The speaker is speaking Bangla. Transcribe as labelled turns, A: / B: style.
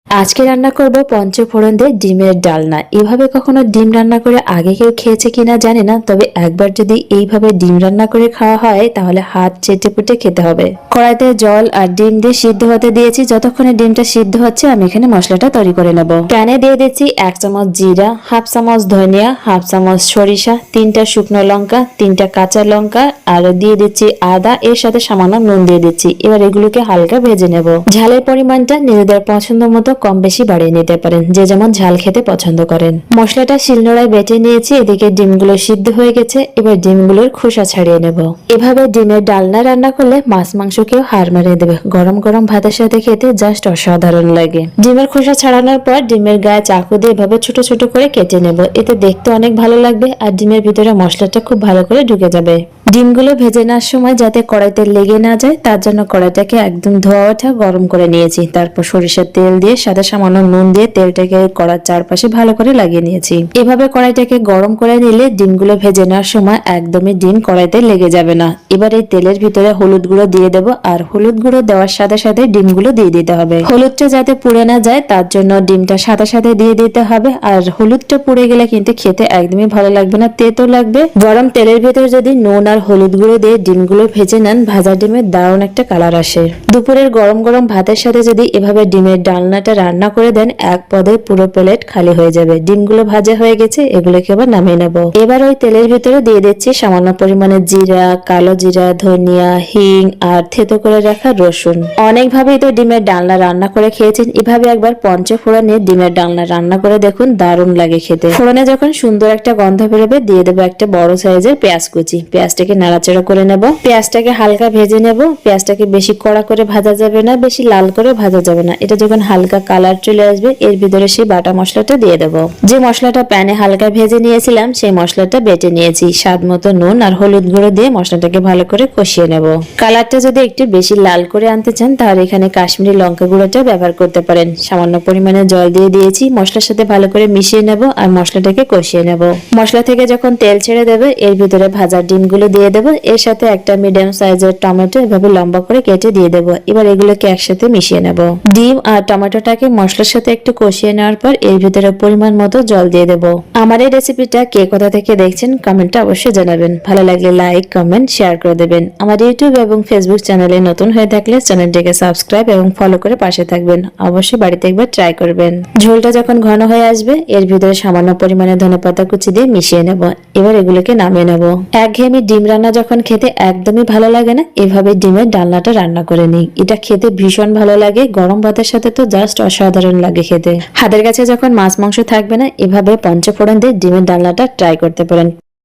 A: আজকে রান্না করব পঞ্চফোড়ন দিয়ে ডিমের ডালনা। এভাবে কখনো ডিম রান্না করে আগে কেউ খেয়েছে কিনা জানি না, তবে একবার যদি এইভাবে ডিম রান্না করে খাওয়া হয় তাহলে হাত চেটে পুটে খেতে হবে। কড়াইতে জল আর ডিম দিয়ে সিদ্ধ হতে দিয়েছি। যতক্ষণে ডিমটা সিদ্ধ হচ্ছে আমি এখানে মশলাটা তৈরি করে নেব। প্যানে দিয়ে দিচ্ছি 1 চামচ জিরা, হাফ চামচ ধনিয়া, হাফ চামচ সরিষা, 3টা শুকনো লঙ্কা, 3টা কাঁচা লঙ্কা আর দিয়ে দিচ্ছি আদা, এর সাথে সামান্য নুন দিয়ে দিচ্ছি। এবার এগুলোকে হালকা ভেজে নেব। ঝালের পরিমাণটা নিজেদের পছন্দ মতো কম বেশি বাড়িয়ে নিতে পারেন, যে যেমন ঝাল খেতে পছন্দ করেন। মশলাটা শিলনোড়ায় বেটে নিয়েছি। এদিকে ডিমগুলো সিদ্ধ হয়ে গেছে। এবার ডিমগুলোর খোসা ছাড়িয়ে নেব। এভাবে ডিমের ডালনা রান্না করলে মাছ মাংসকেও হার মারিয়ে দেবে। গরম গরম ভাতের সাথে খেতে জাস্ট অসাধারণ লাগে। ডিমের খোসা ছাড়ানোর পর ডিমের গায়ে চাকু দিয়ে এভাবে ছোট ছোট করে কেটে নেব। এতে দেখতে অনেক ভালো লাগবে আর ডিমের ভিতরে মশলাটা খুব ভালো করে ঢুকে যাবে। ডিমগুলো ভেজে নেওয়ার সময় যাতে কড়াইতে লেগে না যায় তার জন্য কড়াইটাকে একদম ধোয়া ওঠা গরম করে নিয়েছি। তারপর সরিষার তেল দিয়ে সাথে সামান্য নুন দিয়ে তেলটাকে কড়ার চারপাশে ভালো করে লাগিয়ে নিয়েছি। এভাবে কড়াইটাকে গরম করে নিলে ডিমগুলো ভেজে নেওয়ার সময় একদমই ডিম কড়াইতে লেগে যাবে না। এবার এই তেলের ভিতরে হলুদ গুঁড়ো দিয়ে দেবো আর হলুদ গুঁড়ো দেওয়ার সাথে সাথে ডিমগুলো দিয়ে দিতে হবে। হলুদটা যাতে পুড়ে না যায় তার জন্য ডিমটা সাথে সাথে দিয়ে দিতে হবে। আর হলুদটা পুড়ে গেলে কিন্তু খেতে একদমই ভালো লাগবে না, তেতো লাগবে। গরম তেলের ভিতরে যদি নুন আর হলুদ গুঁড়ো দিয়ে ডিমগুলো ভেজে নেন, ভাজা ডিমের দারুণ একটা কালার আসে। দুপুরের গরম গরম ভাতের সাথে যদি এভাবে ডিমের ডালনাটা রান্না করে দেন, এক পদে পুরো প্লেট খালি হয়ে যাবে। ডিমগুলো ভাজা হয়ে গেছে, এগুলোকে এবার নামিয়ে নেব। এবার ওই তেলের ভিতরে দিয়ে দিচ্ছি সামান্য পরিমাণে জিরা, কালো জিরা, ধনিয়া, হিং আর থেতো করে রাখা রসুন। অনেকভাবেই তো ডিমের ডালনা রান্না করে খেয়েছেন, এভাবে একবার পঞ্চফোড়নে ডিমের ডালনা রান্না করে দেখুন, দারুণ লাগে খেতে। ফোড়নে যখন সুন্দর একটা গন্ধ বেরোবে দিয়ে দেবো একটা বড় সাইজের পেঁয়াজ কুচি। পেঁয়াজটাকে নাড়াচাড়া করে নেব। পেঁয়াজটাকে হালকা ভেজে নেব। পেঁয়াজটাকে বেশি কড়া করে ভাজা যাবে না, বেশি লাল করে ভাজা যাবে না। এটা যখন হালকা কালার চলে আসবে এর ভিতরে সেই বাটা মশলাটা দিয়ে দেব। যে মশলাটা প্যানে হালকা ভেজে নিয়েছিলাম সেই মশলাটা বেটে নিয়েছি। স্বাদ মতো নুন আর হলুদ গুঁড়ো দিয়ে মশলাটাকে ভালো করে কষিয়ে নেব। কালারটা যদি একটু বেশি লাল করে আনতে চান তাহলে এখানে কাশ্মীরি লঙ্কা গুঁড়োটা ব্যবহার করতে পারেন। সামান্য পরিমাণে জল দিয়ে দিয়েছি। মশলার সাথে ভালো করে মিশিয়ে নেব আর মশলাটাকে কষিয়ে নেব। মশলা থেকে যখন তেল ছেড়ে দেবে এর ভিতরে ভাজা ডিমগুলো দিয়ে দেব। এর সাথে একটা মিডিয়াম সাইজের টমেটো এভাবে লম্বা করে কেটে দিয়ে দেব। এবার এগুলোকে একসাথে মিশিয়ে নেব। ডিম আর টমেটোটাকে মশলার সাথে একটু কষিয়ে নেওয়ার পর এর ভিতরে পরিমাণ মতো জল দিয়ে দেব। আমার এই রেসিপিটা কে কোথা থেকে দেখছেন কমেন্টে অবশ্যই জানাবেন। ভালো লাগলে লাইক, কমেন্ট, শেয়ার করে দেবেন। আমার ইউটিউব এবং ফেসবুক চ্যানেলে নতুন হয়ে থাকলে চ্যানেলটিকে সাবস্ক্রাইব এবং ফলো করে পাশে থাকবেন। অবশ্যই বাড়িতে একবার ট্রাই করবেন। ঝোলটা যখন ঘন হয়ে আসবে এর ভিতরে সামান্য পরিমাণে ধনেপাতা কুচি দিয়ে মিশিয়ে নেব। এবার এগুলোকে নামিয়ে নেব। একঘেয়েমি ডিম রান্না যখন খেতে একদমই ভালো লাগে না, এভাবে ডিমের ডালনাটা রান্না করে নিই। এটা খেতে ভীষণ ভালো লাগে। গরম ভাতের সাথে তো জাস্ট অসাধারণ লাগে খেতে। হাতের কাছে যখন মাছ মাংস থাকবে না, এভাবে পঞ্চফোড়ন দিয়ে ডিমের ডালনাটা ট্রাই করতে পারেন।